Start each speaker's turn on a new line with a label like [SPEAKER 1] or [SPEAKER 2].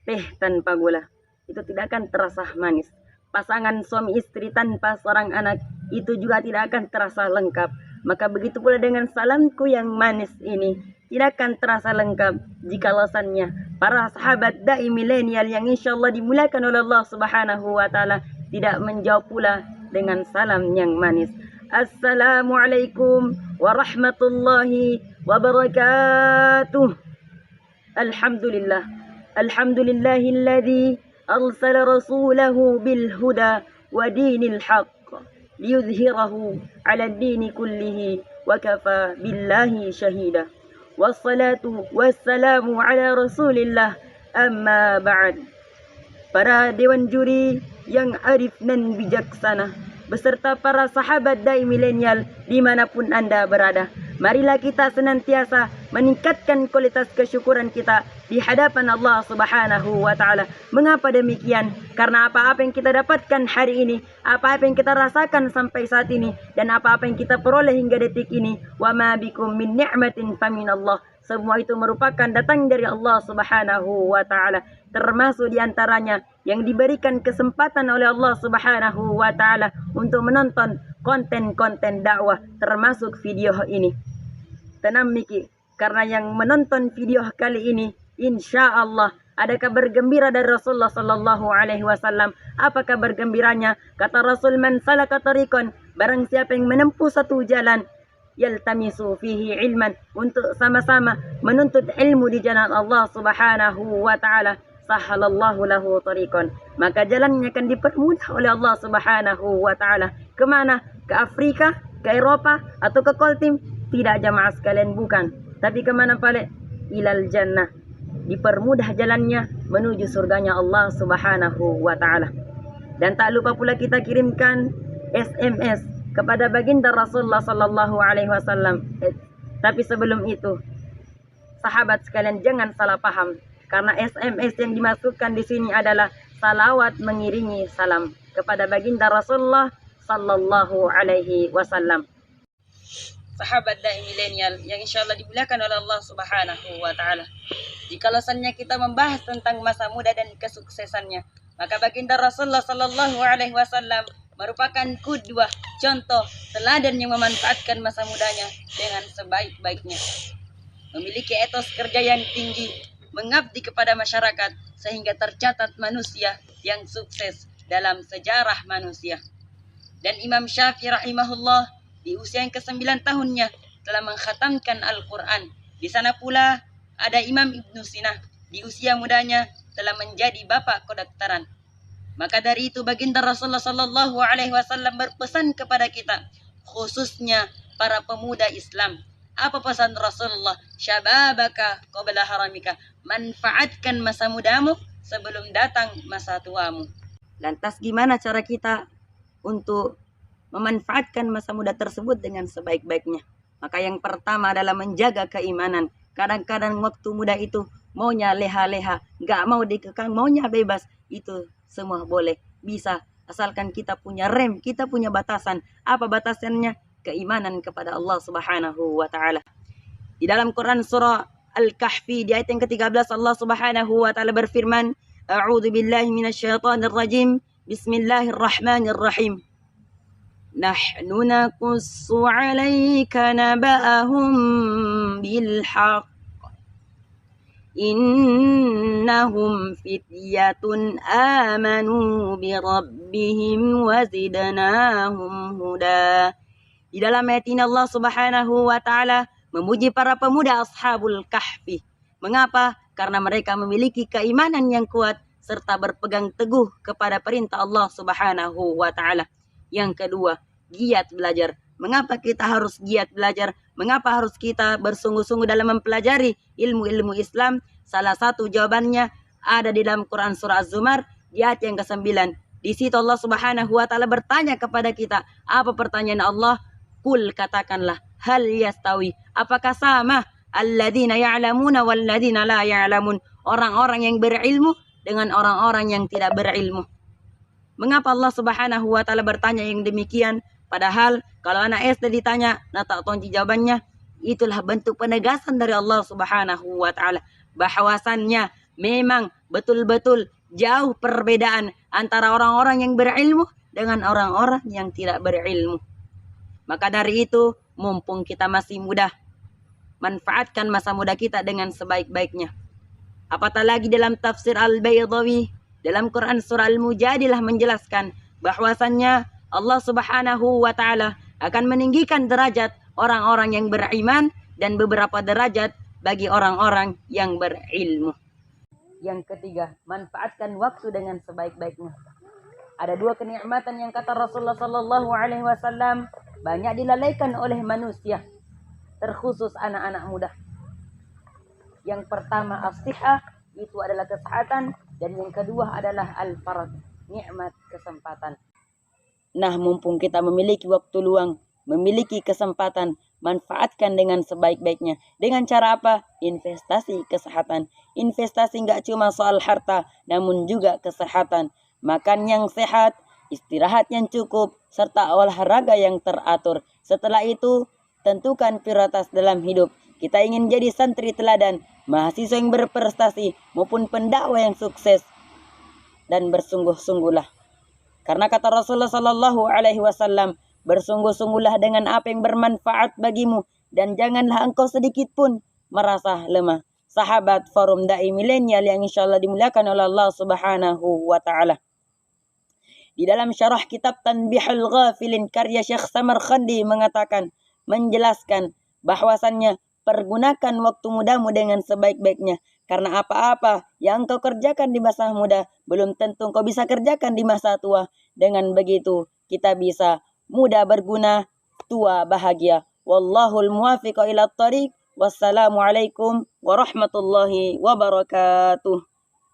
[SPEAKER 1] teh tanpa gula, itu tidak akan terasa manis. Pasangan suami istri tanpa seorang anak, itu juga tidak akan terasa lengkap. Maka begitu pula dengan salamku yang manis ini, tidak akan terasa lengkap jika alasannya para sahabat dai milenial yang insya Allah dimuliakan oleh Allah Subhanahu wa Ta'ala tidak menjawab pula dengan salam yang manis. Assalamualaikum warahmatullahi wabarakatuh. Alhamdulillah. Alhamdulillahilladzi arsala rasulahu bil huda wa dinil haqq liyudhhirahu 'ala ad-dini kullihi wa kafa billahi syahida. Wassalatu wassalamu ala Rasulillah, amma ba'd. Para dewan juri yang arif dan bijaksana, beserta para sahabat dai milenial dimanapun Anda berada, marilah kita senantiasa meningkatkan kualitas kesyukuran kita di hadapan Allah Subhanahu wa Ta'ala. Mengapa demikian? Karena apa-apa yang kita dapatkan hari ini, apa-apa yang kita rasakan sampai saat ini, dan apa-apa yang kita peroleh hingga detik ini, wa ma bikum min ni'matin faminallah, semua itu merupakan datang dari Allah Subhanahu wa Ta'ala. Termasuk diantaranya yang diberikan kesempatan oleh Allah Subhanahu wa Ta'ala untuk menonton konten-konten dakwah, termasuk video ini. Tenang Miki, karena yang menonton video kali ini, insya Allah ada kabar gembira dari Rasulullah Sallallahu Alaihi Wasallam. Apa kabar gembiranya? Kata Rasul, man salaka tariqan, barang siapa yang menempuh satu jalan, yaltamisu fihi ilman, untuk sama-sama menuntut ilmu di jalan Allah Subhanahu wa Ta'ala, sahalallahu lahu tariqan, maka jalannya akan dipermudah oleh Allah Subhanahu wa Ta'ala. Kemana? Ke Afrika, ke Eropa, atau ke Koltim? Tidak jamaah sekalian, bukan. Tapi kemana pale? Ilal jannah, dipermudah jalannya menuju surganya Allah Subhanahu wa Ta'ala. Dan tak lupa pula kita kirimkan SMS kepada baginda Rasulullah Sallallahu Alaihi Wasallam. Tapi sebelum itu, sahabat sekalian jangan salah paham, karena SMS yang dimasukkan di sini adalah salawat mengiringi salam kepada baginda Rasulullah Sallallahu Alaihi Wasallam. Sahabat dai milenial yang insya Allah dimuliakan oleh Allah Subhanahu wa Ta'ala. Jika alasannya kita membahas tentang masa muda dan kesuksesannya, maka baginda Rasulullah Sallallahu Alaihi Wasallam merupakan kudwah, contoh, teladan yang memanfaatkan masa mudanya dengan sebaik-baiknya. Memiliki etos kerja yang tinggi, mengabdi kepada masyarakat, sehingga tercatat manusia yang sukses dalam sejarah manusia. Dan Imam Syafi'i rahimahullah di usia yang ke-9 tahunnya telah mengkhatamkan Al-Quran. Di sana pula ada Imam Ibnu Sina, di usia mudanya telah menjadi bapak kedokteran. Maka dari itu baginda Rasulullah Sallallahu Alaihi Wasallam berpesan kepada kita, khususnya para pemuda Islam. Apa pesan Rasulullah? Syababaka qabla haramika, manfaatkan masa mudamu sebelum datang masa tuamu. Lantas gimana cara kita untuk memanfaatkan masa muda tersebut dengan sebaik-baiknya? Maka yang pertama adalah menjaga keimanan. Kadang-kadang waktu muda itu maunya leha-leha, gak mau dikekang, maunya bebas. Itu semua boleh, bisa, asalkan kita punya rem, kita punya batasan. Apa batasannya? Keimanan kepada Allah Subhanahu wa Ta'ala. Di dalam Quran surah Al-Kahfi di ayat yang ke-13, Allah Subhanahu wa Ta'ala berfirman, A'udzu billahi minasyaitonir rajim, Bismillahirrahmanirrahim. Nahnu naqussu 'alaika naba'ahum bil haqq innahum fityatun amanu bi rabbihim wa zidnahum huda. Di dalam ayat ini Allah Subhanahu wa Ta'ala memuji para pemuda Ashabul Kahfi. Mengapa? Karena mereka memiliki keimanan yang kuat serta berpegang teguh kepada perintah Allah Subhanahu wa Ta'ala. Yang kedua, giat belajar. Mengapa kita harus giat belajar? Mengapa harus kita bersungguh-sungguh dalam mempelajari ilmu-ilmu Islam? Salah satu jawabannya ada di dalam Quran surah Az-Zumar di ayat yang ke-9. Di situ Allah Subhanahu wa Ta'ala bertanya kepada kita. Apa pertanyaan Allah? Kul, katakanlah, hal yastawi, apakah sama alladzina ya'lamuna walladzina la ya'lamun, orang-orang yang berilmu dengan orang-orang yang tidak berilmu. Mengapa Allah Subhanahu wa Ta'ala bertanya yang demikian? Padahal kalau anak SD ditanya, nah tak tahu jawabannya, itulah bentuk penegasan dari Allah Subhanahu wa Ta'ala bahwasannya memang betul-betul jauh perbedaan antara orang-orang yang berilmu dengan orang-orang yang tidak berilmu. Maka dari itu, mumpung kita masih muda, manfaatkan masa muda kita dengan sebaik-baiknya. Apatah lagi dalam tafsir Al-Baydawi, dalam Quran surah Al-Mujadilah menjelaskan bahwasannya Allah Subhanahu wa taala akan meninggikan derajat orang-orang yang beriman dan beberapa derajat bagi orang-orang yang berilmu. Yang ketiga, manfaatkan waktu dengan sebaik-baiknya. Ada dua kenikmatan yang kata Rasulullah sallallahu alaihi wasallam banyak dilalaikan oleh manusia, terkhusus anak-anak muda. Yang pertama as-sihah, itu adalah kesehatan, dan yang kedua adalah al-farad, nikmat kesempatan. Nah, mumpung kita memiliki waktu luang, memiliki kesempatan, manfaatkan dengan sebaik-baiknya. Dengan cara apa? Investasi kesehatan. Investasi nggak cuma soal harta, namun juga kesehatan. Makan yang sehat, istirahat yang cukup, serta olahraga yang teratur. Setelah itu, tentukan prioritas dalam hidup. Kita ingin jadi santri teladan, mahasiswa yang berprestasi, maupun pendakwah yang sukses. Dan bersungguh-sungguhlah. Karena kata Rasulullah sallallahu alaihi wasallam, bersungguh-sungguhlah dengan apa yang bermanfaat bagimu, dan janganlah engkau sedikit pun merasa lemah. Sahabat Forum Dai Milenial yang insyaallah dimuliakan oleh Allah Subhanahu wa taala. Di dalam syarah kitab Tanbihul Ghafilin karya Syekh Samarkhandi mengatakan, menjelaskan bahwasannya pergunakan waktu mudamu dengan sebaik-baiknya. Karena apa-apa yang engkau kerjakan di masa muda, belum tentu engkau bisa kerjakan di masa tua. Dengan begitu, kita bisa muda berguna, tua bahagia. Wallahul muwaffiq ila thariq. Wassalamualaikum warahmatullahi wabarakatuh.